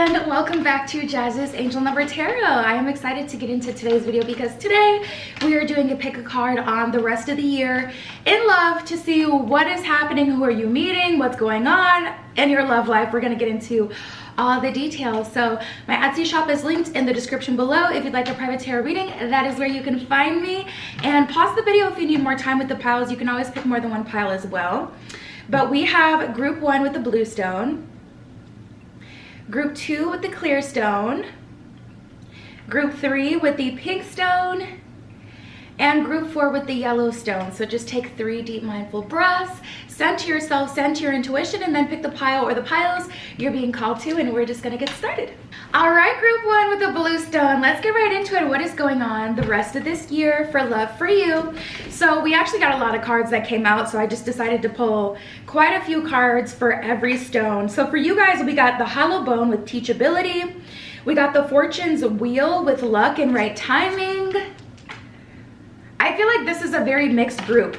and welcome back to Jazz's Angel Number Tarot. I am excited to get into today's video because today we are doing a pick a card on the rest of the year in love to see what is happening, who are you meeting, what's going on in your love life. We're going to get into all the details. So my Etsy shop is linked in the description below. If you'd like a private tarot reading, that is where you can find me. And pause the video if you need more time with the piles. You can always pick more than one pile as well. But we have group 1 with the blue stone, group 2 with the clear stone, group 3 with the pink stone, and group 4 with the yellow stone. So just take 3 deep mindful breaths, center yourself, center your intuition, and then pick the pile or the piles you're being called to, and we're just gonna get started. All right, group 1 with the blue stone, let's get right into it. What is going on the rest of this year for love for you? So we actually got a lot of cards that came out, so I just decided to pull quite a few cards for every stone. So for you guys, we got the hollow bone with teachability, we got the fortune's wheel with luck and right timing. I feel like this is a very mixed group.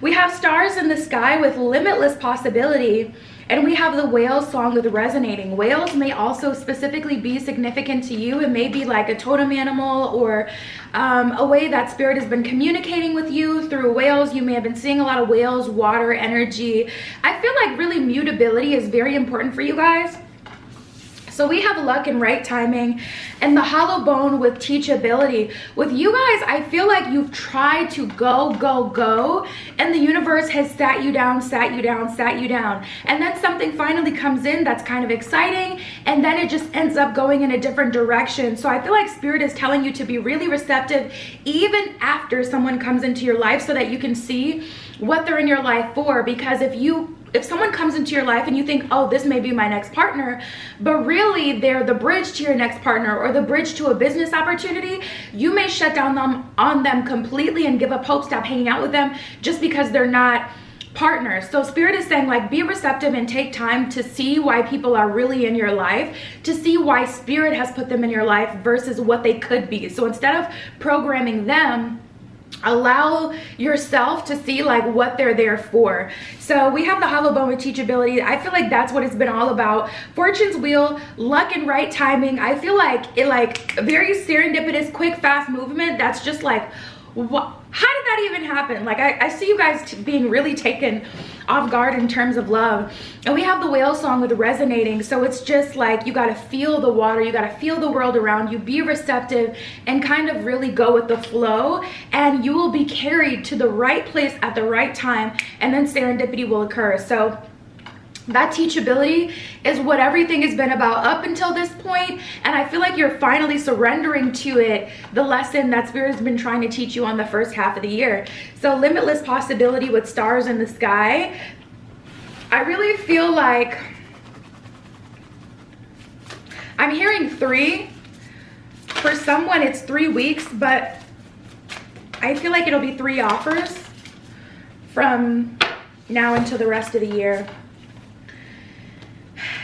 We have stars in the sky with limitless possibility, and we have the whale song with resonating. Whales may also specifically be significant to you. It may be like a totem animal or a way that spirit has been communicating with you through whales. You may have been seeing a lot of whales, water, energy. I feel like really mutability is very important for you guys. So we have luck and right timing, and the hollow bone with teachability. With you guys, I feel like you've tried to go, and the universe has sat you down, and then something finally comes in that's kind of exciting, and then it just ends up going in a different direction. So I feel like spirit is telling you to be really receptive even after someone comes into your life, so that you can see what they're in your life for. Because if someone comes into your life and you think, oh, this may be my next partner, but really they're the bridge to your next partner or the bridge to a business opportunity, you may shut down on them completely and give up hope, stop hanging out with them just because they're not partners. So spirit is saying, like, be receptive and take time to see why people are really in your life, to see why spirit has put them in your life versus what they could be. So instead of programming them, allow yourself to see like what they're there for. So we have the hollow bone with teachability. I feel like that's what it's been all about. Fortune's wheel, luck and right timing. I feel like it, like very serendipitous, quick, fast movement. That's just like, what? How did that even happen? Like I see you guys being really taken off guard in terms of love. And we have the whale song with resonating. So it's just like you got to feel the water, you got to feel the world around you, be receptive and kind of really go with the flow, and you will be carried to the right place at the right time, and then serendipity will occur. So that teachability is what everything has been about up until this point, and I feel like you're finally surrendering to it, the lesson that spirit has been trying to teach you on the first half of the year. So limitless possibility with stars in the sky. I really feel like I'm hearing 3. For someone it's 3 weeks, but I feel like it'll be 3 offers from now until the rest of the year.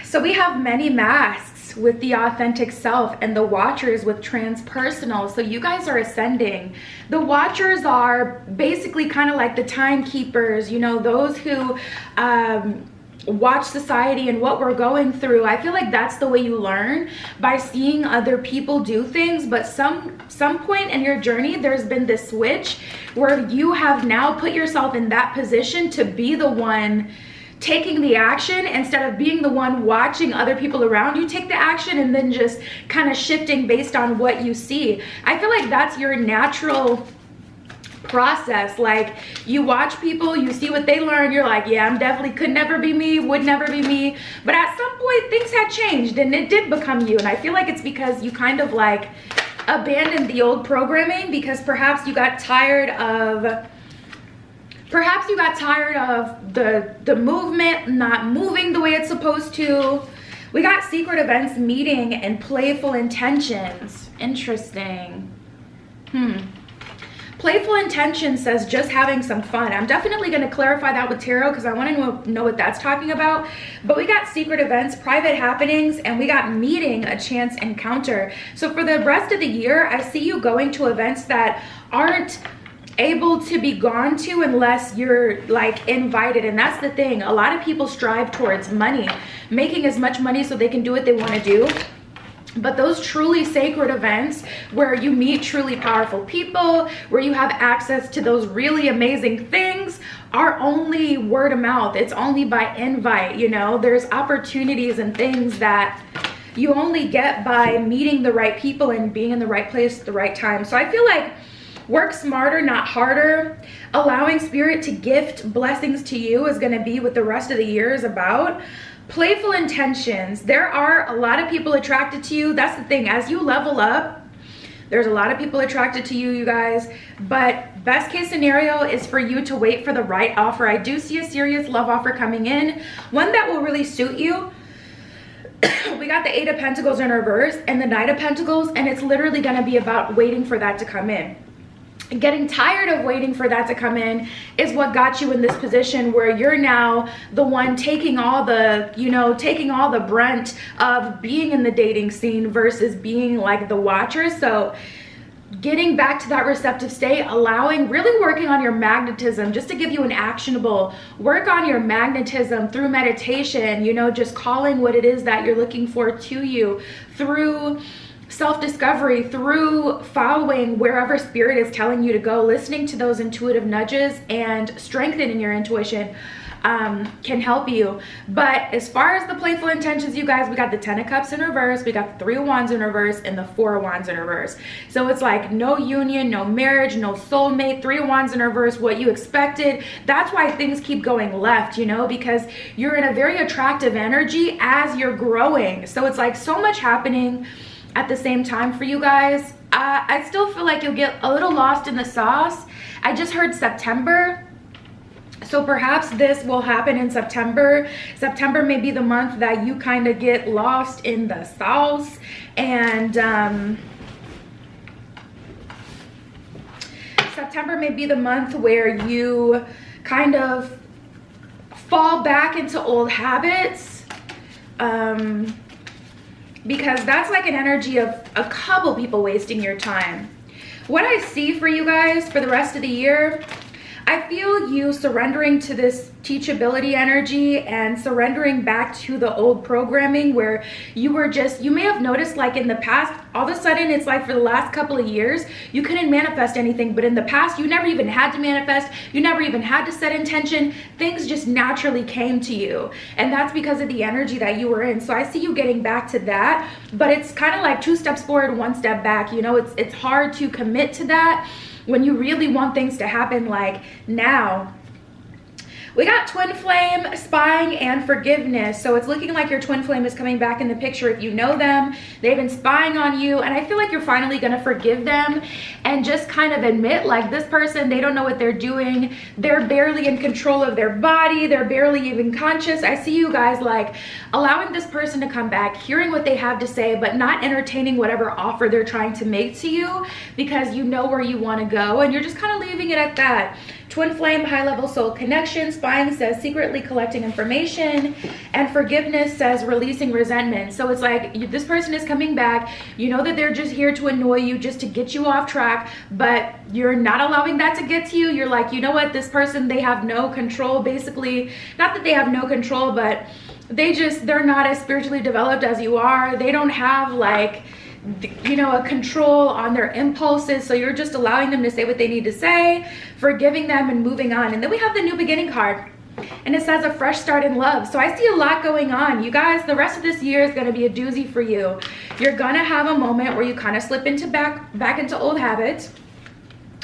So we have many masks with the authentic self, and the watchers with transpersonal. So you guys are ascending. The watchers are basically kind of like the timekeepers, you know, those who watch society and what we're going through. I feel like that's the way you learn, by seeing other people do things. But some point in your journey, there's been this switch where you have now put yourself in that position to be the one taking the action, instead of being the one watching other people around you take the action and then just kind of shifting based on what you see. I feel like that's your natural process. Like, you watch people, you see what they learn, you're like, yeah, I'm definitely could never be me, would never be me. But at some point things had changed and it did become you. And I feel like it's because you kind of like abandoned the old programming, because perhaps you got tired of the movement not moving the way it's supposed to. We got secret events meeting and playful intentions. Interesting. Playful intention says just having some fun. I'm definitely going to clarify that with tarot because I want to know what that's talking about. But we got secret events, private happenings, and we got meeting, a chance encounter. So for the rest of the year, I see you going to events that aren't able to be gone to unless you're like invited. And that's the thing, a lot of people strive towards money, making as much money so they can do what they want to do. But those truly sacred events where you meet truly powerful people, where you have access to those really amazing things, are only word of mouth. It's only by invite, you know. There's opportunities and things that you only get by meeting the right people and being in the right place at the right time. So I feel like work smarter, not harder. Allowing spirit to gift blessings to you is going to be what the rest of the year is about. Playful intentions. There are a lot of people attracted to you. That's the thing. As you level up, there's a lot of people attracted to you, you guys. But best case scenario is for you to wait for the right offer. I do see a serious love offer coming in, one that will really suit you. We got the 8 of Pentacles in reverse and the 9 of Pentacles, and it's literally going to be about waiting for that to come in. Getting tired of waiting for that to come in is what got you in this position where you're now the one taking all the, you know, taking all the brunt of being in the dating scene versus being like the watcher. So getting back to that receptive state, allowing, really working on your magnetism, just to give you an actionable, work on your magnetism through meditation, you know, just calling what it is that you're looking for to you through self-discovery, through following wherever spirit is telling you to go, listening to those intuitive nudges and strengthening your intuition can help you. But as far as the playful intentions, you guys, we got the 10 of Cups in reverse, we got the 3 of Wands in reverse, and the 4 of Wands in reverse. So it's like no union, no marriage, no soulmate. 3 of Wands in reverse, what you expected. That's why things keep going left, you know, because you're in a very attractive energy as you're growing. So it's like so much happening at the same time for you guys. I still feel like you'll get a little lost in the sauce. I just heard September, so perhaps this will happen in September. September may be the month that you kind of get lost in the sauce, and September may be the month where you kind of fall back into old habits, because that's like an energy of a couple people wasting your time. What I see for you guys for the rest of the year, I feel you surrendering to this teachability energy and surrendering back to the old programming where you were just, you may have noticed like in the past, all of a sudden it's like for the last couple of years, you couldn't manifest anything. But in the past, you never even had to manifest. You never even had to set intention. Things just naturally came to you. And that's because of the energy that you were in. So I see you getting back to that, but it's kind of like 2 steps forward, 1 step back. You know, it's hard to commit to that when you really want things to happen like now. We got twin flame, spying, and forgiveness. So it's looking like your twin flame is coming back in the picture. If you know them, they've been spying on you, and I feel like you're finally gonna forgive them and just kind of admit like this person, they don't know what they're doing. They're barely in control of their body. They're barely even conscious. I see you guys like allowing this person to come back, hearing what they have to say, but not entertaining whatever offer they're trying to make to you because you know where you wanna go, and you're just kind of leaving it at that. Twin flame, high level soul connection. Spying says secretly collecting information, and forgiveness says releasing resentment. So it's like this person is coming back. You know that they're just here to annoy you, just to get you off track, but you're not allowing that to get to you. You're like, you know what, this person, they have no control. Basically, not that they have no control, but they're not as spiritually developed as you are. They don't have like, you know, a control on their impulses. So you're just allowing them to say what they need to say, forgiving them, and moving on. And then we have the new beginning card, and it says a fresh start in love. So I see a lot going on, you guys. The rest of this year is going to be a doozy for you. You're gonna have a moment where you kind of slip into back into old habits.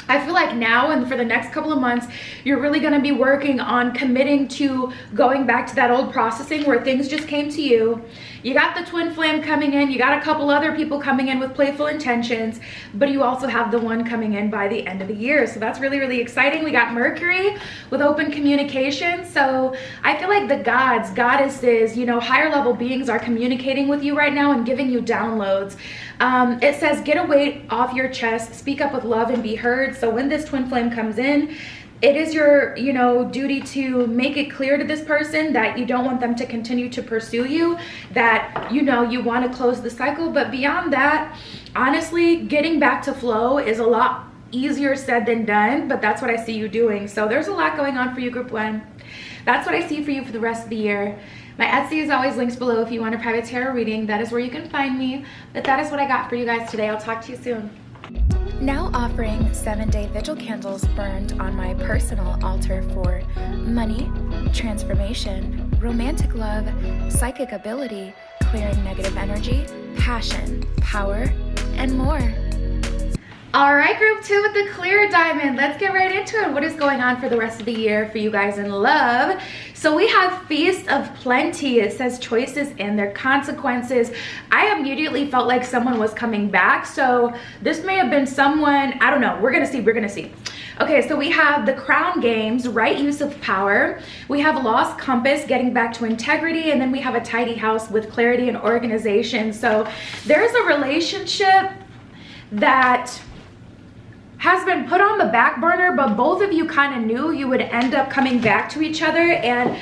I feel like now and for the next couple of months, you're really going to be working on committing to going back to that old processing where things just came to you. You got the twin flame coming in. You got a couple other people coming in with playful intentions, but you also have the one coming in by the end of the year. So that's really, really exciting. We got Mercury with open communication. So I feel like the gods, goddesses, you know, higher level beings are communicating with you right now and giving you downloads. It says, get a weight off your chest, speak up with love, and be heard. So when this twin flame comes in, it is your, you know, duty to make it clear to this person that you don't want them to continue to pursue you, that, you know, you want to close the cycle. But beyond that, honestly, getting back to flow is a lot easier said than done, but that's what I see you doing. So there's a lot going on for you, group 1. That's what I see for you for the rest of the year. My Etsy is always links below if you want a private tarot reading. That is where you can find me. But that is what I got for you guys today. I'll talk to you soon. Now offering 7-day vigil candles burned on my personal altar for money, transformation, romantic love, psychic ability, clearing negative energy, passion, power, and more. All right, group 2 with the clear diamond. Let's get right into it. What is going on for the rest of the year for you guys in love? So we have Feast of Plenty. It says choices and their consequences. I immediately felt like someone was coming back. So this may have been someone, I don't know. We're going to see. Okay, so we have the Crown Games, right use of power. We have Lost Compass, getting back to integrity. And then we have a Tidy House with clarity and organization. So there's a relationship that has been put on the back burner, but both of you kind of knew you would end up coming back to each other. And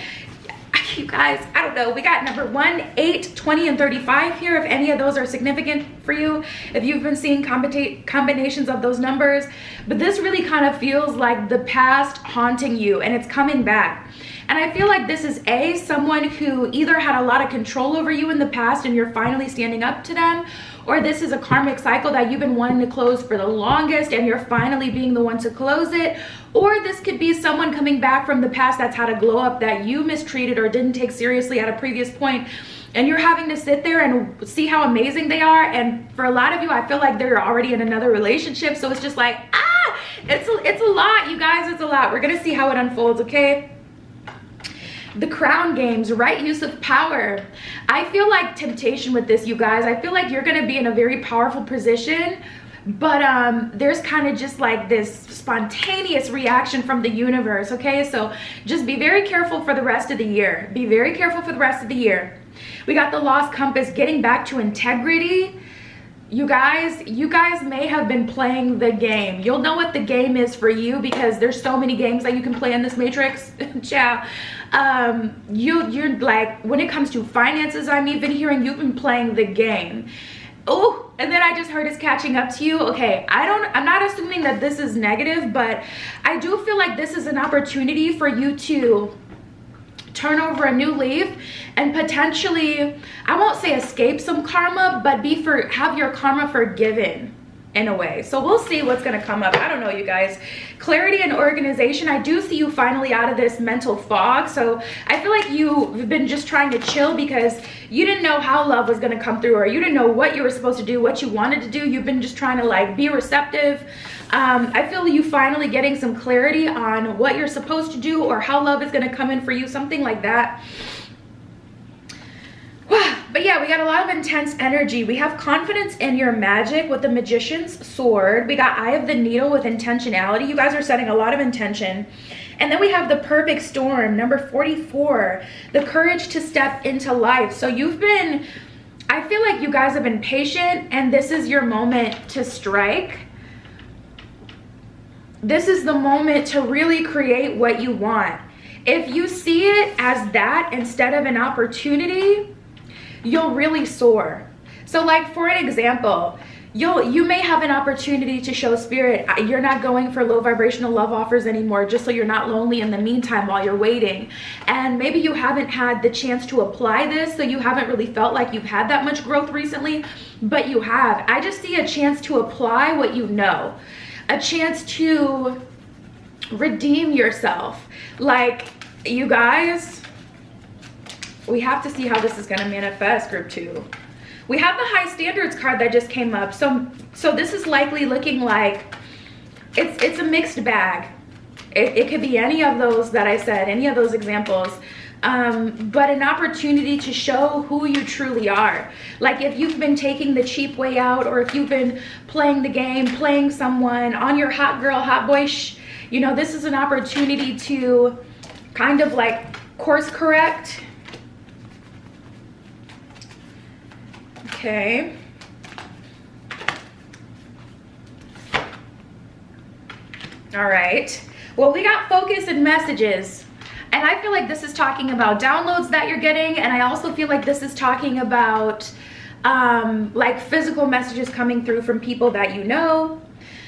you guys, I don't know, we got number 1, 8, 20, and 35 here. If any of those are significant for you, if you've been seeing combinations of those numbers, but this really kind of feels like the past haunting you and it's coming back. And I feel like this is someone who either had a lot of control over you in the past and you're finally standing up to them, or this is a karmic cycle that you've been wanting to close for the longest and you're finally being the one to close it. Or this could be someone coming back from the past that's had a glow up that you mistreated or didn't take seriously at a previous point, and you're having to sit there and see how amazing they are. And for a lot of you, I feel like they're already in another relationship, so it's just like, it's a lot, you guys. It's a lot. We're gonna see how it unfolds, okay? The Crown Games, right use of power. I feel like temptation with this, you guys. I feel like you're going to be in a very powerful position, but there's kind of just like this spontaneous reaction from the universe, okay? So just be very careful for the rest of the year. Be very careful for the rest of the year. We got the Lost Compass, getting back to integrity. You guys may have been playing the game. You'll know what the game is for you because there's so many games that you can play in this matrix. Ciao. You're like, when it comes to finances, I'm even hearing you've been playing the game. Oh, and then I just heard it's catching up to you. Okay, I'm not assuming that this is negative, but I do feel like this is an opportunity for you to turn over a new leaf and potentially, I won't say escape some karma, but have your karma forgiven in a way. So we'll see what's going to come up. I don't know, you guys. Clarity and organization. I do see you finally out of this mental fog. So I feel like you've been just trying to chill because you didn't know how love was going to come through, or you didn't know what you were supposed to do, what you wanted to do. You've been just trying to like be receptive. I feel you finally getting some clarity on what you're supposed to do or how love is going to come in for you, something like that. But yeah, we got a lot of intense energy. We have confidence in your magic with the Magician's Sword. We got Eye of the Needle with intentionality. You guys are setting a lot of intention. And then we have the Perfect Storm, number 44, the courage to step into life. So I feel like you guys have been patient and this is your moment to strike. This is the moment to really create what you want. If you see it as that instead of an opportunity, you'll really soar. So like for an example, you may have an opportunity to show spirit. You're not going for low vibrational love offers anymore, just so you're not lonely in the meantime while you're waiting. And maybe you haven't had the chance to apply this, so you haven't really felt like you've had that much growth recently, but you have. I just see a chance to apply what you know, a chance to redeem yourself. Like, you guys, we have to see how this is going to manifest, group 2. We have the High Standards card that just came up. So this is likely looking like it's a mixed bag. It could be any of those that I said, any of those examples. But an opportunity to show who you truly are. Like if you've been taking the cheap way out, or if you've been playing the game, playing someone on your hot girl, hot boy, you know, this is an opportunity to kind of like course correct. Okay. All right. Well, we got focus and messages. And I feel like this is talking about downloads that you're getting. And I also feel like this is talking about like physical messages coming through from people that you know.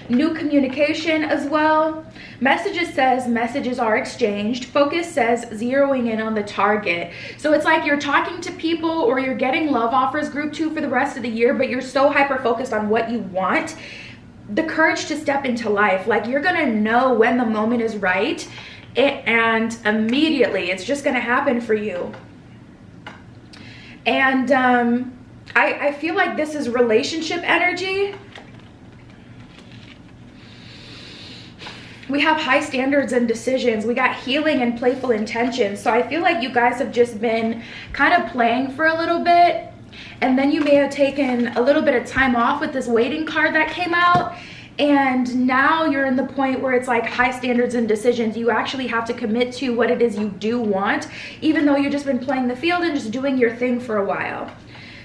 new communication as well. Messages says messages are exchanged. Focus says zeroing in on the target. So it's like you're talking to people or you're getting love offers, group 2, for the rest of the year, but you're so hyper focused on what you want. The courage to step into life, like you're gonna know when the moment is right, and immediately it's just gonna happen for you. And I feel like this is relationship energy. We have high standards and decisions. We got healing and playful intentions. So I feel like you guys have just been kind of playing for a little bit, and then you may have taken a little bit of time off with this waiting card that came out, and now you're in the point where it's like high standards and decisions. You actually have to commit to what it is you do want, even though you've just been playing the field and just doing your thing for a while.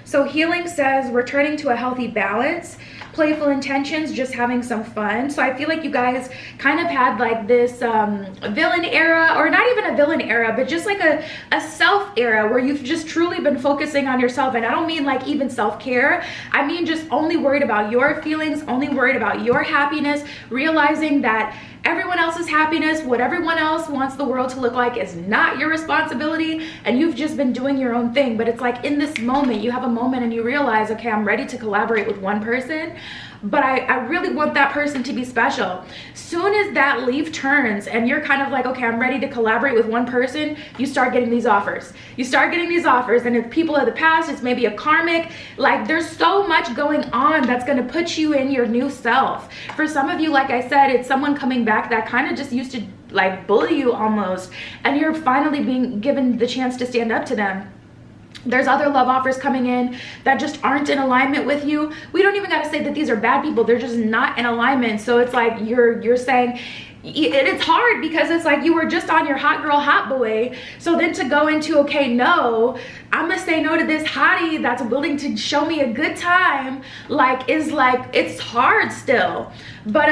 So healing says returning to a healthy balance. Playful intentions, just having some fun. So I feel like you guys kind of had like this villain era, or not even a villain era, but just like a self era where you've just truly been focusing on yourself. And I don't mean like even self-care. I mean just only worried about your feelings, only worried about your happiness, realizing that everyone else's happiness, what everyone else wants the world to look like, is not your responsibility, and you've just been doing your own thing. But it's like in this moment, you have a moment and you realize, okay, I'm ready to collaborate with one person, but I really want that person to be special. Soon as that leaf turns and you're kind of like, okay, I'm ready to collaborate with one person, you start getting these offers. You start getting these offers, and it's people of the past, it's maybe a karmic, like there's so much going on that's gonna put you in your new self. For some of you, like I said, it's someone coming back that kind of just used to like bully you almost, and you're finally being given the chance to stand up to them. There's other love offers coming in that just aren't in alignment with you. We don't even got to say that these are bad people. They're just not in alignment. So it's like you're saying, it's hard because it's like you were just on your hot girl, hot boy. So then to go into, okay, no, I'm gonna say no to this hottie that's willing to show me a good time, like, is like, it's hard still. But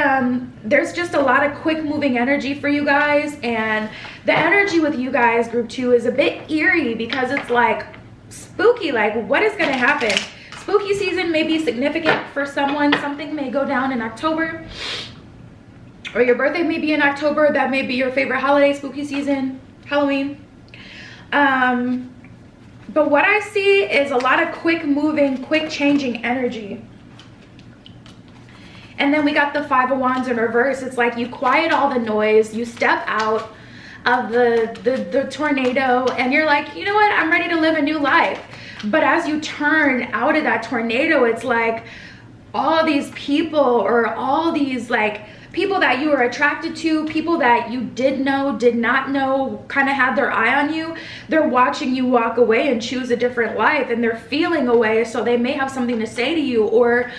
there's just a lot of quick moving energy for you guys. And the energy with you guys, group 2, is a bit eerie because it's like spooky, like what is gonna happen? Spooky season may be significant for someone. Something may go down in October, or your birthday may be in October. That may be your favorite holiday, spooky season, Halloween. But what I see is a lot of quick moving, quick changing energy. And then we got the 5 of Wands in reverse. It's like you quiet all the noise, you step out of the tornado, and you're like, you know what, I'm ready to live a new life. But as you turn out of that tornado, it's like all these people, or all these like people that you were attracted to, people that you did know, did not know, kind of had their eye on you, they're watching you walk away and choose a different life, and they're feeling away, so they may have something to say to you, or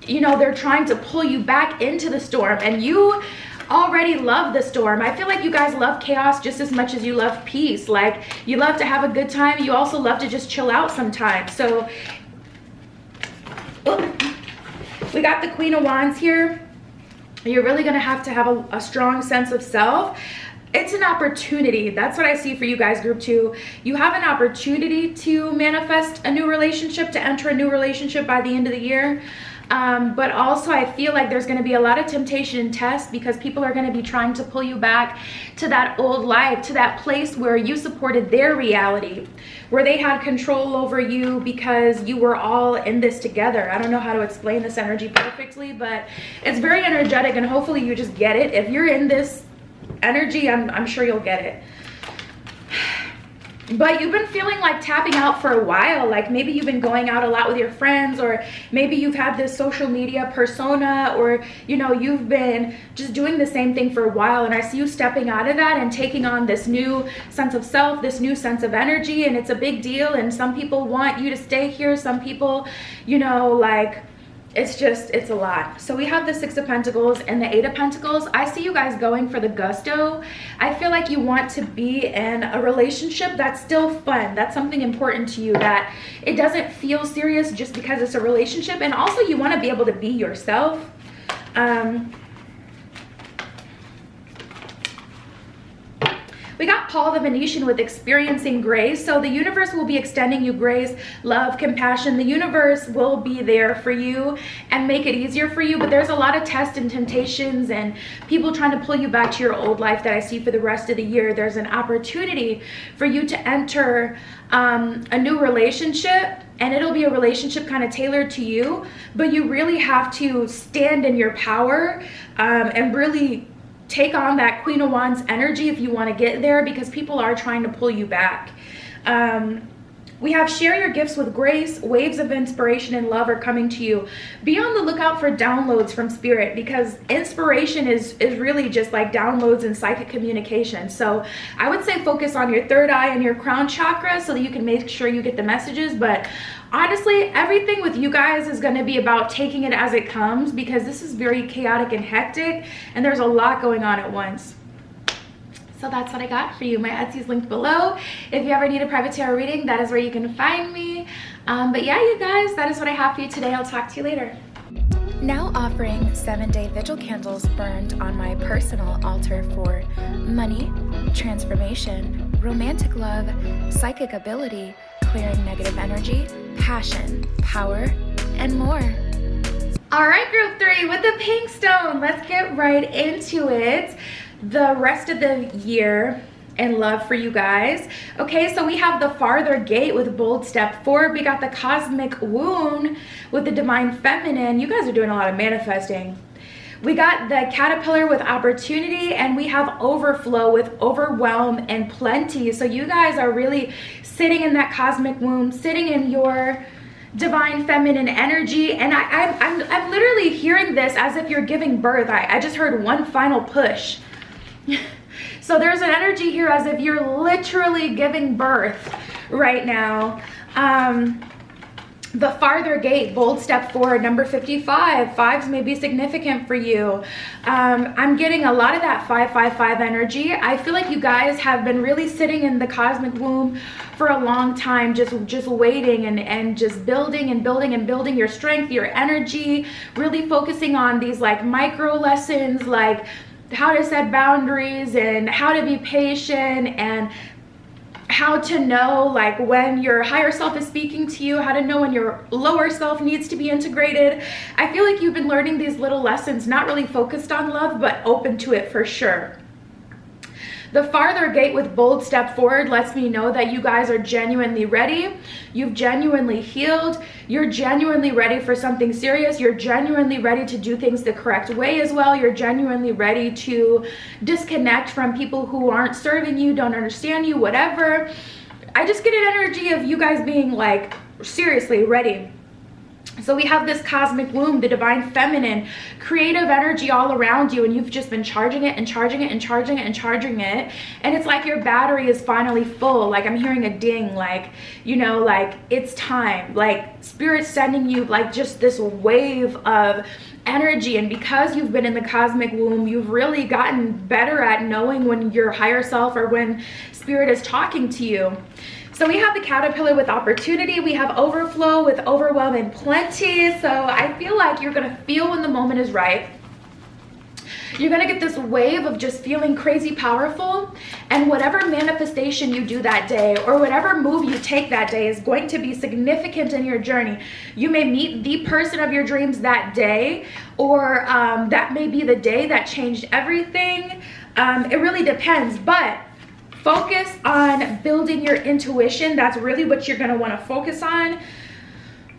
you know, they're trying to pull you back into the storm, and you already love the storm. I feel like you guys love chaos just as much as you love peace. Like, you love to have a good time, you also love to just chill out sometimes. So we got the Queen of Wands here. You're really gonna have to have a strong sense of self. It's an opportunity. That's what I see for you guys, group 2. You have an opportunity to manifest a new relationship, to enter a new relationship by the end of the year. But also I feel like there's going to be a lot of temptation and tests, because people are going to be trying to pull you back to that old life, to that place where you supported their reality, where they had control over you because you were all in this together. I don't know how to explain this energy perfectly, but it's very energetic, and hopefully you just get it. If you're in this energy, I'm sure you'll get it. But you've been feeling like tapping out for a while. Like maybe you've been going out a lot with your friends, or maybe you've had this social media persona, or you know, you've been just doing the same thing for a while, and I see you stepping out of that and taking on this new sense of self, this new sense of energy, and it's a big deal. And some people want you to stay here, some people, you know, like it's a lot. So we have the 6 of Pentacles and the 8 of Pentacles. I see you guys going for the gusto. I feel like you want to be in a relationship that's still fun, that's something important to you, that it doesn't feel serious just because it's a relationship. And also you want to be able to be yourself. We got Paul the Venetian with experiencing grace. So the universe will be extending you grace, love, compassion. The universe will be there for you and make it easier for you. But there's a lot of tests and temptations and people trying to pull you back to your old life that I see for the rest of the year. There's an opportunity for you to enter a new relationship, and it'll be a relationship kind of tailored to you, but you really have to stand in your power and really take on that Queen of Wands energy if you want to get there, because people are trying to pull you back. We have share your gifts with grace. Waves of inspiration and love are coming to you. Be on the lookout for downloads from spirit, because inspiration is really just like downloads and psychic communication. So I would say focus on your third eye and your crown chakra so that you can make sure you get the messages. But honestly, everything with you guys is going to be about taking it as it comes, because this is very chaotic and hectic and there's a lot going on at once. So that's what I got for you. My Etsy is linked below. If you ever need a private tarot reading, that is where you can find me. But yeah, you guys, that is what I have for you today. I'll talk to you later. Now offering 7-day vigil candles burned on my personal altar for money, transformation, romantic love, psychic ability, clearing negative energy, passion, power, and more. All right, group 3 with the pink stone. Let's get right into it. The rest of the year and love for you guys. Okay, so we have the farther gate with bold step forward. We got the cosmic wound with the divine feminine. You guys are doing a lot of manifesting. We got the caterpillar with opportunity, and we have overflow with overwhelm and plenty. So you guys are really sitting in that cosmic womb, sitting in your divine feminine energy. And I'm literally hearing this as if you're giving birth. I just heard one final push. So there's an energy here as if you're literally giving birth right now. The farther gate, bold step forward, number 55. Fives may be significant for you. I'm getting a lot of that 555 energy. I feel like you guys have been really sitting in the cosmic womb for a long time, just waiting and just building and building and building your strength, your energy, really focusing on these like micro lessons, like how to set boundaries and how to be patient and how to know like when your higher self is speaking to you, how to know when your lower self needs to be integrated. I feel like you've been learning these little lessons, not really focused on love, but open to it for sure. The farther gate with bold step forward lets me know that you guys are genuinely ready. You've genuinely healed. You're genuinely ready for something serious. You're genuinely ready to do things the correct way as well. You're genuinely ready to disconnect from people who aren't serving you, don't understand you, whatever. I just get an energy of you guys being like seriously ready. So we have this cosmic womb, the divine feminine, creative energy all around you, and you've just been charging it and charging it and charging it and charging it, and it's like your battery is finally full. Like I'm hearing a ding, like, you know, like it's time, like spirit's sending you like just this wave of energy. And because you've been in the cosmic womb, you've really gotten better at knowing when your higher self or when spirit is talking to you. So we have the caterpillar with opportunity, we have overflow with overwhelm and plenty. So I feel like you're gonna feel when the moment is right. You're gonna get this wave of just feeling crazy powerful, and whatever manifestation you do that day or whatever move you take that day is going to be significant in your journey. You may meet the person of your dreams that day, or that may be the day that changed everything. It really depends, but focus on building your intuition. That's really what you're going to want to focus on.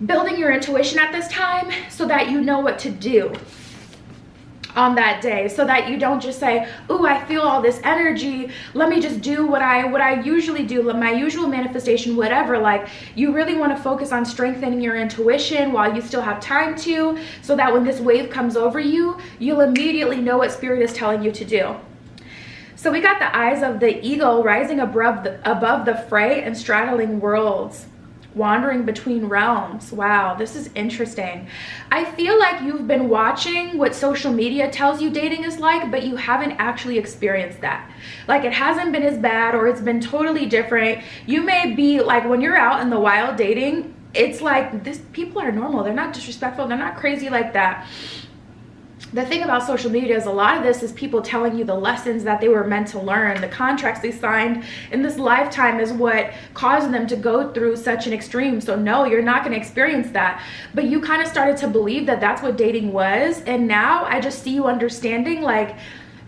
Building your intuition at this time so that you know what to do on that day, so that you don't just say, "Ooh, I feel all this energy. Let me just do what I usually do, my usual manifestation, whatever." Like, you really want to focus on strengthening your intuition while you still have time to, so that when this wave comes over you, you'll immediately know what spirit is telling you to do. So we got the eyes of the eagle rising above the fray and straddling worlds, wandering between realms. Wow, this is interesting. I feel like you've been watching what social media tells you dating is like, but you haven't actually experienced that. Like, it hasn't been as bad, or it's been totally different. You may be like, when you're out in the wild dating, it's like people are normal. They're not disrespectful. They're not crazy like that. the thing about social media is a lot of this is people telling you the lessons that they were meant to learn. The contracts they signed in this lifetime is what caused them to go through such an extreme. So no, you're not going to experience that. But you kind of started to believe that that's what dating was. And now I just see you understanding, like,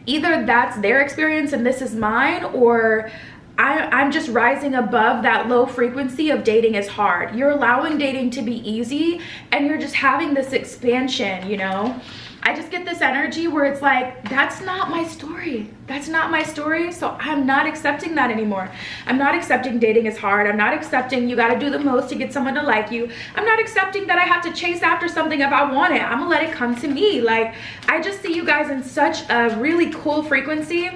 either that's their experience and this is mine, or I'm just rising above that low frequency of dating is hard. You're allowing dating to be easy, and you're just having this expansion, you know? I just get this energy where it's like, that's not my story. That's not my story. So I'm not accepting that anymore. I'm not accepting dating is hard. I'm not accepting you got to do the most to get someone to like you. I'm not accepting that I have to chase after something if I want it. I'm gonna let it come to me. Like, I just see you guys in such a really cool frequency.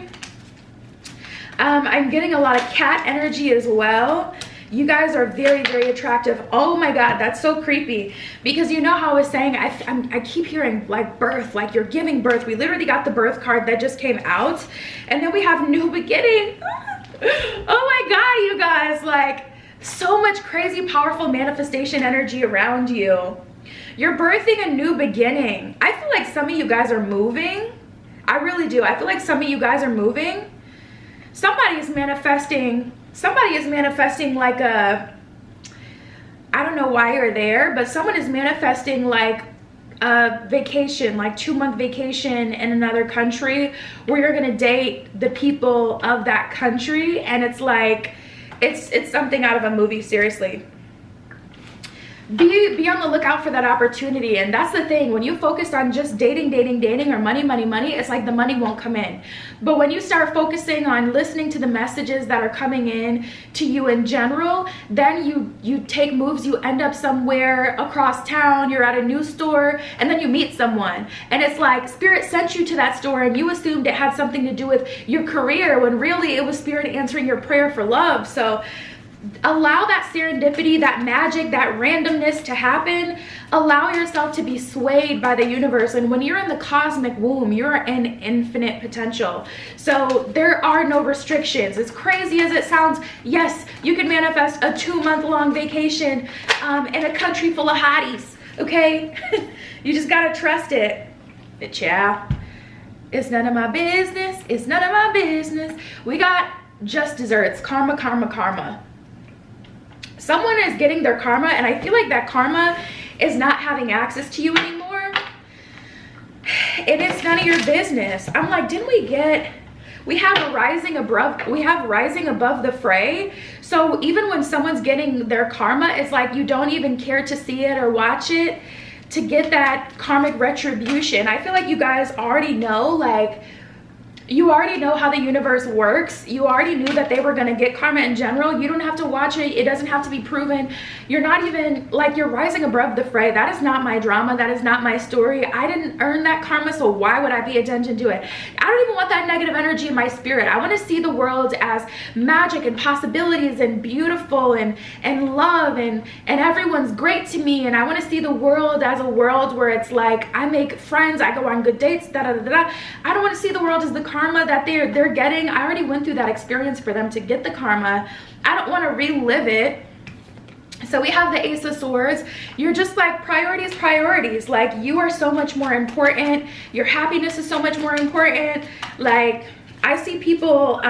I'm getting a lot of cat energy as well. You guys are very, very attractive. Oh my God, that's so creepy. Because you know how I was saying, I keep hearing like birth, like you're giving birth. We literally got the birth card that just came out. And then we have new beginning. Oh my God, you guys, like so much crazy, powerful manifestation energy around you. You're birthing a new beginning. I feel like some of you guys are moving. I really do. I feel like some of you guys are moving. Somebody is manifesting like a, I don't know why you're there, but someone is manifesting like a vacation, like 2-month vacation in another country where you're gonna date the people of that country. And it's like, it's something out of a movie, seriously. Be on the lookout for that opportunity. And that's the thing, when you focus on just dating or money, it's like the money won't come in. But when you start focusing on listening to the messages that are coming in to you in general, then you take moves. You end up somewhere across town, you're at a new store, and then you meet someone, and it's like spirit sent you to that store and you assumed it had something to do with your career when really it was spirit answering your prayer for love. So allow that serendipity, that magic, that randomness to happen. Allow yourself to be swayed by the universe. And when you're in the cosmic womb, you're in infinite potential. So there are no restrictions. As crazy as it sounds, yes, you can manifest a 2-month-long vacation in a country full of hotties, okay? You just gotta trust it. But yeah, it's none of my business. It's none of my business. We got just desserts. Karma, karma, karma. Someone is getting their karma, and I feel like that karma is not having access to you anymore. And it's none of your business. I'm like, didn't we have rising above the fray. So even when someone's getting their karma, it's like you don't even care to see it or watch it to get that karmic retribution. I feel like you guys already know, like, you already know how the universe works. You already knew that they were gonna get karma in general. You don't have to watch it. It doesn't have to be proven. You're not even, like, you're rising above the fray. That is not my drama. That is not my story. I didn't earn that karma, so why would I pay attention to it? I don't even want that negative energy in my spirit. I wanna see the world as magic and possibilities and beautiful and love and everyone's great to me. And I wanna see the world as a world where it's like, I make friends, I go on good dates, da da da da. I don't wanna see the world as the karma that they're getting. I already went through that experience for them to get the karma. I don't want to relive it. So we have the Ace of Swords. You're just like, priorities. Like, you are so much more important. Your happiness is so much more important. Like, I see people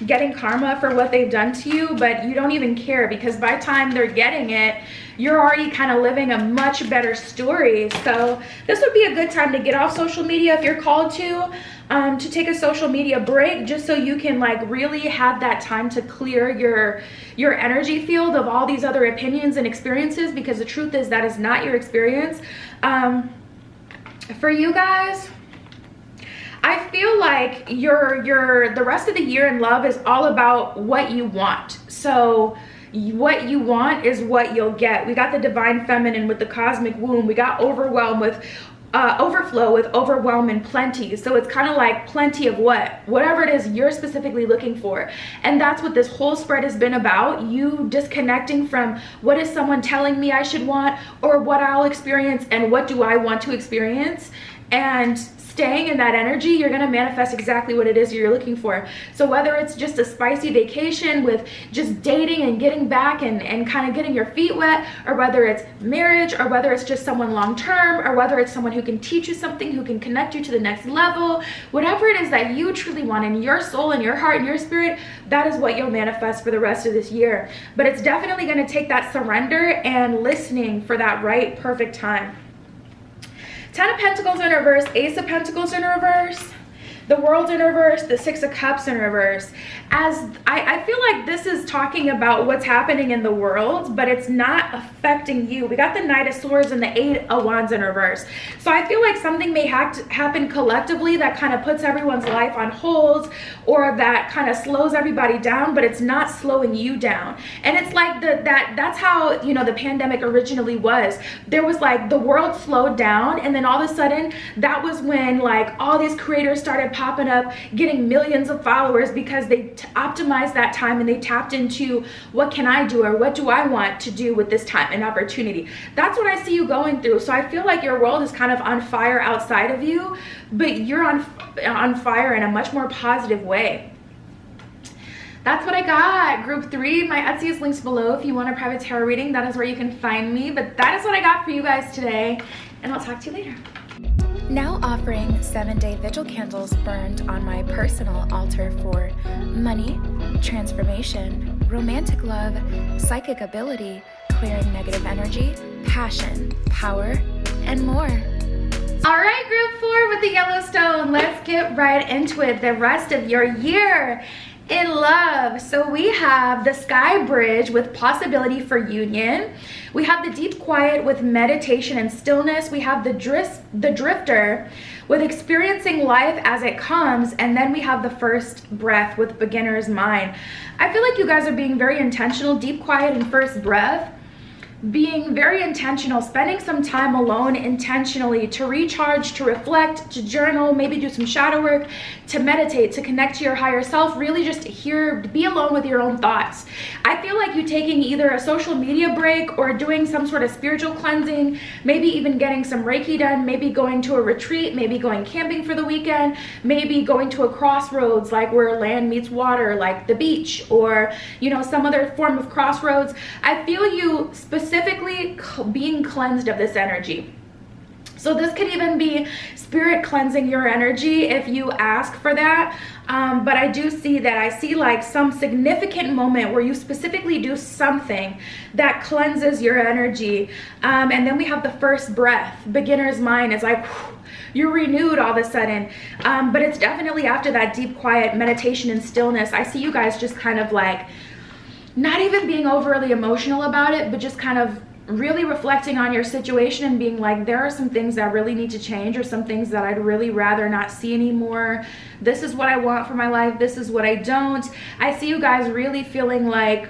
getting karma for what they've done to you, but you don't even care, because by the time they're getting it, you're already kind of living a much better story. So this would be a good time to get off social media if you're called to take a social media break, just so you can like really have that time to clear your energy field of all these other opinions and experiences, because the truth is that is not your experience. For you guys, I feel like the rest of the year in love is all about what you want. So what you want is what you'll get. We got the divine feminine with the cosmic womb. We got overwhelm with overflow with overwhelm and plenty. So it's kind of like plenty of whatever it is you're specifically looking for. And that's what this whole spread has been about. You disconnecting from what is someone telling me I should want, or what I'll experience, and what do I want to experience, and staying in that energy, you're going to manifest exactly what it is you're looking for. So whether it's just a spicy vacation with just dating and getting back and kind of getting your feet wet, or whether it's marriage, or whether it's just someone long term, or whether it's someone who can teach you something, who can connect you to the next level, whatever it is that you truly want in your soul and your heart and your spirit, that is what you'll manifest for the rest of this year. But it's definitely going to take that surrender and listening for that right perfect time. 10 of Pentacles in reverse, Ace of Pentacles in reverse, the World in reverse, the Six of Cups in reverse. As I feel like this is talking about what's happening in the world, but it's not affecting you. We got the Knight of Swords and the Eight of Wands in reverse. So I feel like something may happen collectively that kind of puts everyone's life on hold, or that kind of slows everybody down, but it's not slowing you down. And it's like that's how, you know, the pandemic originally was. There was like the world slowed down, and then all of a sudden that was when like all these creators started popping up, getting millions of followers, because they optimized that time and they tapped into what can I do, or what do I want to do with this time and opportunity. That's what I see you going through. So I feel like your world is kind of on fire outside of you, but you're on fire in a much more positive way. That's what I got. Group 3, my Etsy is linked below if you want a private tarot reading. That is where you can find me. But that is what I got for you guys today, and I'll talk to you later. Now offering 7-day vigil candles burned on my personal altar for money, transformation, romantic love, psychic ability, clearing negative energy, passion, power, and more. All right, group 4 with the Yellowstone. Let's get right into it. The rest of your year in love. So we have the Sky Bridge with possibility for union. We have the Deep Quiet with meditation and stillness. We have the Drifter with experiencing life as it comes. And then we have the First Breath with beginner's mind. I feel like you guys are being very intentional. Deep Quiet and First Breath. Being very intentional, spending some time alone intentionally to recharge, to reflect, to journal, maybe do some shadow work, to meditate, to connect to your higher self, really just be alone with your own thoughts. I feel like you taking either a social media break or doing some sort of spiritual cleansing, maybe even getting some Reiki done, maybe going to a retreat, maybe going camping for the weekend, maybe going to a crossroads, like where land meets water, like the beach, or, you know, some other form of crossroads. I feel you specifically being cleansed of this energy. So this could even be spirit cleansing your energy if you ask for that. But I do see that. I see like some significant moment where you specifically do something that cleanses your energy. And then we have the First Breath. Beginner's mind is like, whew, you're renewed all of a sudden. But it's definitely after that deep quiet meditation and stillness. I see you guys just kind of like, not even being overly emotional about it, but just kind of really reflecting on your situation and being like, there are some things that really need to change, or some things that I'd really rather not see anymore. This is what I want for my life. This is what I don't. I see you guys really feeling like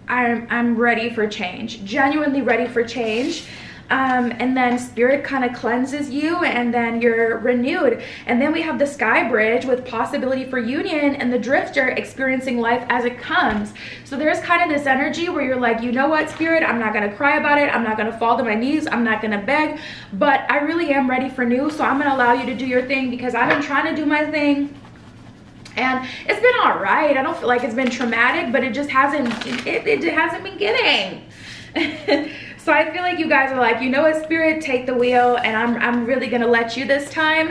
I'm ready for change, genuinely ready for change. And then spirit kind of cleanses you, and then you're renewed. And then we have the Sky Bridge with possibility for union, and the Drifter experiencing life as it comes. So there's kind of this energy where you're like, you know what, spirit, I'm not going to cry about it. I'm not going to fall to my knees. I'm not going to beg, but I really am ready for new. So I'm going to allow you to do your thing, because I've been trying to do my thing. And it's been all right. I don't feel like it's been traumatic, but it just hasn't, it hasn't been getting. So I feel like you guys are like, you know what, spirit, take the wheel, and I'm really gonna let you this time.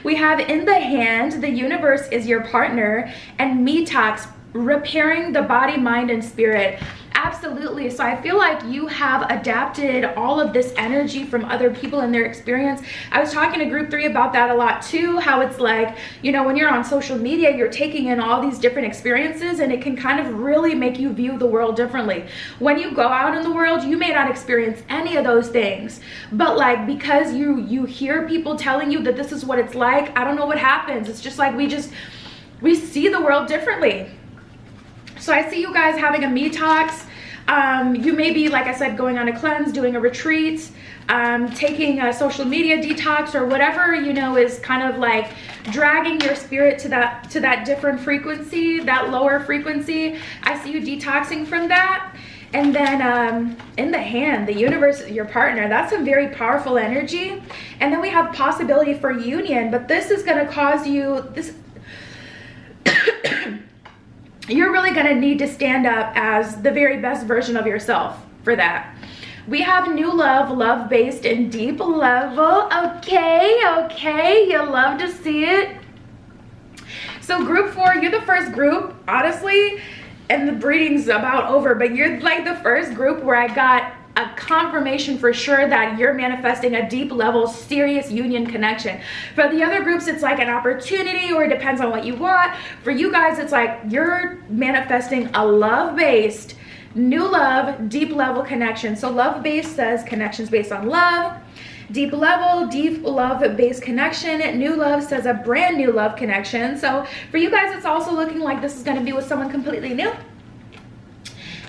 We have in the hand, the universe is your partner, and me talks, repairing the body, mind, and spirit. Absolutely. So I feel like you have adapted all of this energy from other people and their experience. I was talking to group 3 about that a lot too, how it's like, you know, when you're on social media, you're taking in all these different experiences, and it can kind of really make you view the world differently. When you go out in the world, you may not experience any of those things, but like, because you hear people telling you that this is what it's like, I don't know what happens. It's just like we see the world differently. So I see you guys having a me talks. You may be, like I said, going on a cleanse, doing a retreat, taking a social media detox, or whatever, you know, is kind of like dragging your spirit to that different frequency, that lower frequency. I see you detoxing from that. And then in the hand, the universe, your partner, that's some very powerful energy. And then we have possibility for union, but this is going to cause you this. You're really going to need to stand up as the very best version of yourself for that. We have new love, love-based and deep level. Okay, you love to see it. So group 4, you're the first group, honestly, and the breeding's about over, but you're like the first group where I got a confirmation for sure that you're manifesting a deep level, serious union connection. For the other groups, it's like an opportunity, or it depends on what you want. For you guys, it's like you're manifesting a love-based, new love, deep level connection. So love-based says connections based on love. Deep level, deep love-based connection. New love says a brand new love connection. So for you guys, it's also looking like this is going to be with someone completely new.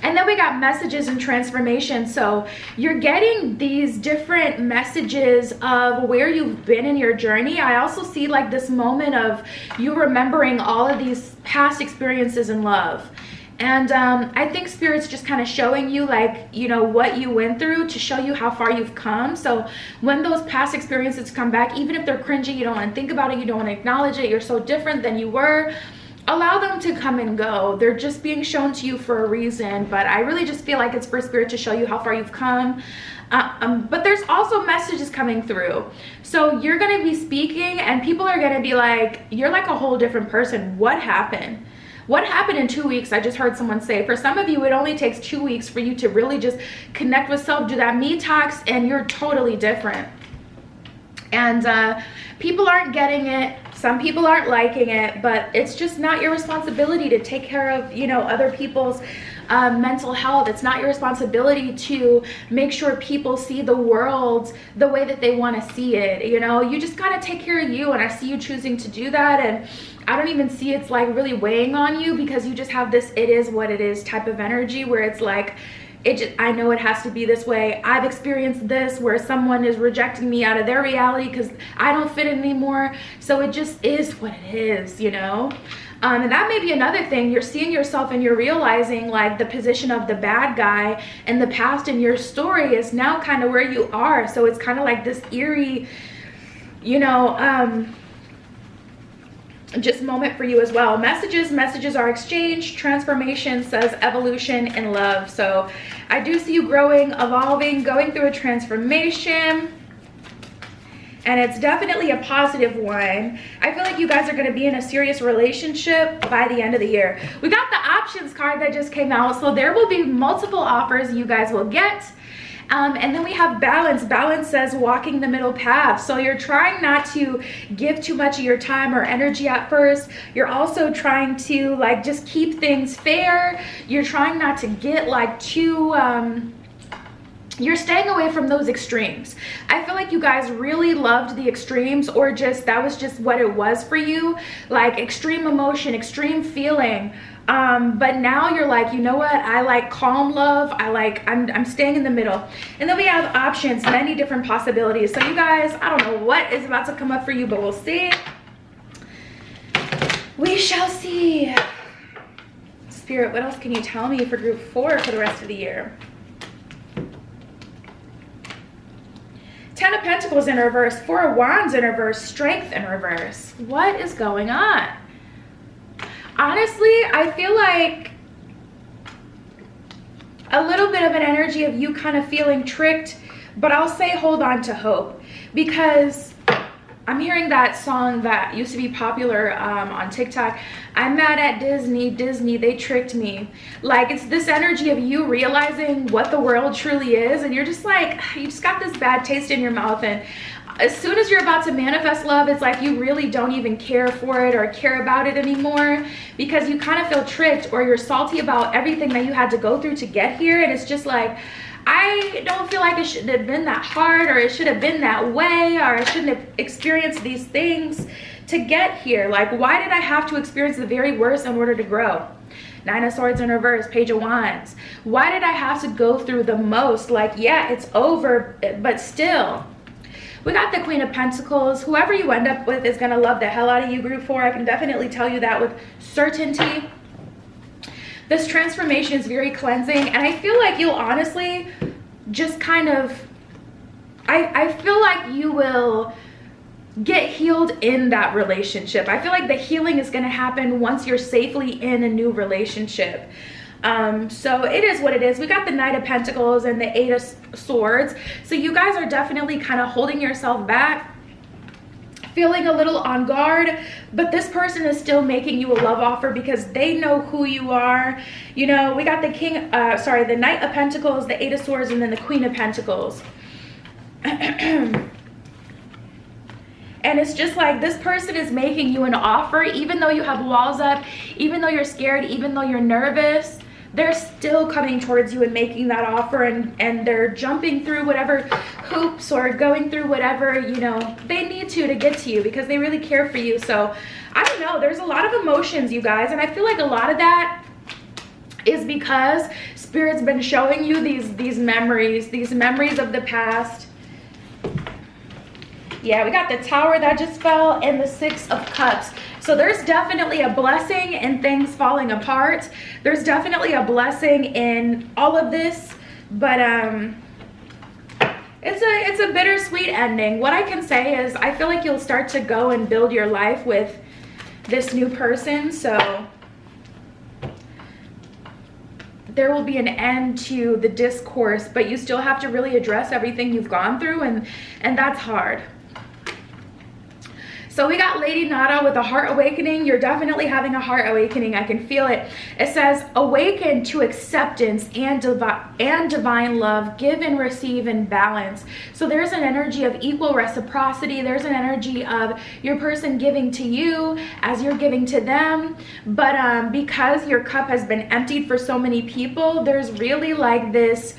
And then we got messages and transformation. So you're getting these different messages of where you've been in your journey. I also see like this moment of you remembering all of these past experiences in love. And I think Spirit's just kind of showing you, like, you know, what you went through to show you how far you've come. So when those past experiences come back, even if they're cringy, you don't want to think about it, you don't want to acknowledge it, you're so different than you were, allow them to come and go. They're just being shown to you for a reason. But I really just feel like it's for Spirit to show you how far you've come. But there's also messages coming through. So you're going to be speaking and people are going to be like, you're like a whole different person. What happened? What happened in 2 weeks? I just heard someone say, for some of you, it only takes 2 weeks for you to really just connect with self, do that detox, and you're totally different. And people aren't getting it. Some people aren't liking it, but it's just not your responsibility to take care of, you know, other people's mental health. It's not your responsibility to make sure people see the world the way that they want to see it. You know, you just got to take care of you. And I see you choosing to do that. And I don't even see it's like really weighing on you, because you just have this it is what it is type of energy where it's like, I know it has to be this way. I've experienced this where someone is rejecting me out of their reality because I don't fit in anymore. So it just is what it is, you know? And that may be another thing. You're seeing yourself and you're realizing like the position of the bad guy and the past in your story is now kind of where you are. So it's kind of like this eerie, you know, just moment for you as well. Messages are exchanged. Transformation says evolution in love. So I do see you growing, evolving, going through a transformation, and it's definitely a positive one. I feel like you guys are going to be in a serious relationship by the end of the year. We got the options card that just came out, so there will be multiple offers you guys will get. And then we have balance. Balance says walking the middle path. So you're trying not to give too much of your time or energy at first. You're also trying to like just keep things fair. You're trying not to get like too you're staying away from those extremes. I feel like you guys really loved the extremes, or just that was just what it was for you, like extreme emotion, extreme feeling. But now you're like, you know what, I like calm love. I'm staying in the middle. And then we have options, many different possibilities. So you guys, I don't know what is about to come up for you, but we'll see. We shall see. Spirit, what else can you tell me for group 4 for the rest of the year? 10 of Pentacles in reverse, 4 of Wands in reverse, Strength in reverse. What is going on? Honestly, I feel like a little bit of an energy of you kind of feeling tricked, but I'll say hold on to hope, because I'm hearing that song that used to be popular on TikTok. I'm mad at Disney, they tricked me. Like, it's this energy of you realizing what the world truly is, and you're just like, you just got this bad taste in your mouth, and as soon as you're about to manifest love, it's like you really don't even care for it or care about it anymore, because you kind of feel tricked, or you're salty about everything that you had to go through to get here. And it's just like, I don't feel like it should have been that hard, or it should have been that way, or I shouldn't have experienced these things to get here. Like, why did I have to experience the very worst in order to grow? 9 of Swords in reverse, Page of Wands. Why did I have to go through the most? Like, yeah, it's over, but still. We got the Queen of Pentacles. Whoever you end up with is going to love the hell out of you, group 4. I can definitely tell you that with certainty. this transformation is very cleansing, and I feel like you'll honestly just kind of, I feel like you will get healed in that relationship. I feel like the healing is going to happen once you're safely in a new relationship. So it is what it is. We got the Knight of Pentacles and the Eight of Swords. So you guys are definitely kind of holding yourself back, feeling a little on guard, but this person is still making you a love offer because they know who you are. You know, we got the the Knight of Pentacles, the Eight of Swords, and then the Queen of Pentacles. And it's just like this person is making you an offer, even though you have walls up, even though you're scared, even though you're nervous. They're still coming towards you and making that offer, and they're jumping through whatever hoops or going through whatever, you know, they need to get to you because they really care for you. So I don't know, there's a lot of emotions, you guys, and I feel like a lot of that is because Spirit's been showing you these memories of the past. Yeah, we got the Tower that just fell and the Six of Cups. So there's definitely a blessing in things falling apart. There's definitely a blessing in all of this, but it's a bittersweet ending. What I can say is I feel like you'll start to go and build your life with this new person. So there will be an end to the discourse, but you still have to really address everything you've gone through, and that's hard. So we got Lady Nada with a heart awakening. You're definitely having a heart awakening. I can feel it. It says, awaken to acceptance and divine love. Give and receive in balance. So there's an energy of equal reciprocity. There's an energy of your person giving to you as you're giving to them. But because your cup has been emptied for so many people, there's really like this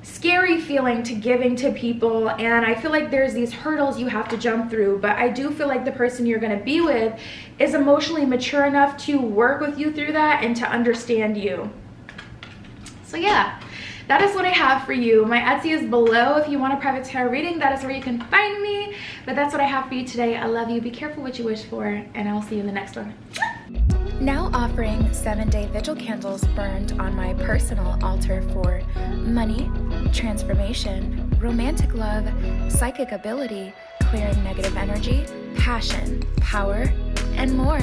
scary feeling to giving to people, and I feel like there's these hurdles you have to jump through, but I do feel like the person you're going to be with is emotionally mature enough to work with you through that and to understand you. So yeah, that is what I have for you. My Etsy is below if you want a private tarot reading. That is where you can find me, but that's what I have for you today. I love you. Be careful what you wish for, and I will see you in the next one. Now offering 7-day vigil candles burned on my personal altar for money, transformation, romantic love, psychic ability, clearing negative energy, passion, power, and more.